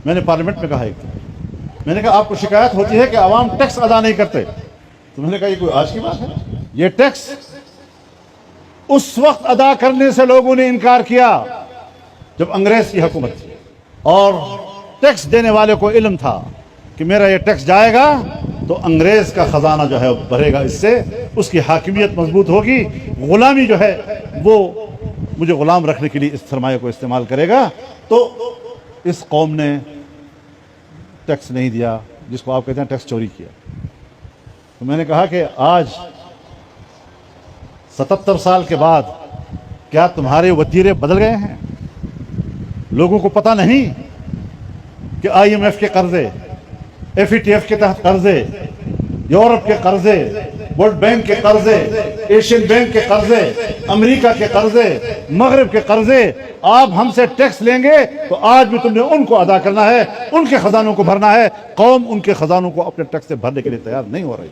میں نے پارلیمنٹ میں کہا ایک تھا، میں نے کہا آپ کو شکایت ہوتی ہے کہ عوام ٹیکس ادا نہیں کرتے، تو میں نے کہا یہ کوئی آج کی بات ہے؟ یہ ٹیکس اس وقت ادا کرنے سے لوگوں نے انکار کیا جب انگریز کی حکومت تھی اور ٹیکس دینے والے کو علم تھا کہ میرا یہ ٹیکس جائے گا تو انگریز کا خزانہ جو ہے بھرے گا، اس سے اس کی حاکمیت مضبوط ہوگی، غلامی جو ہے وہ مجھے غلام رکھنے کے لیے اس سرمایہ کو استعمال کرے گا۔ تو اس قوم نے ٹیکس نہیں دیا، جس کو آپ کہتے ہیں ٹیکس چوری کیا۔ تو میں نے کہا کہ آج 77 سال کے بعد کیا تمہارے وتیرے بدل گئے ہیں؟ لوگوں کو پتہ نہیں کہ IMF کے قرضے، FATF کے تحت قرضے، یورپ کے قرضے، ورلڈ بینک کے قرضے، ایشین بینک کے قرضے، امریکہ کے قرضے، مغرب کے قرضے، آپ ہم سے ٹیکس لیں گے تو آج بھی تم نے ان کو ادا کرنا ہے، ان کے خزانوں کو بھرنا ہے۔ قوم ان کے خزانوں کو اپنے ٹیکس سے بھرنے کے لیے تیار نہیں ہو رہی۔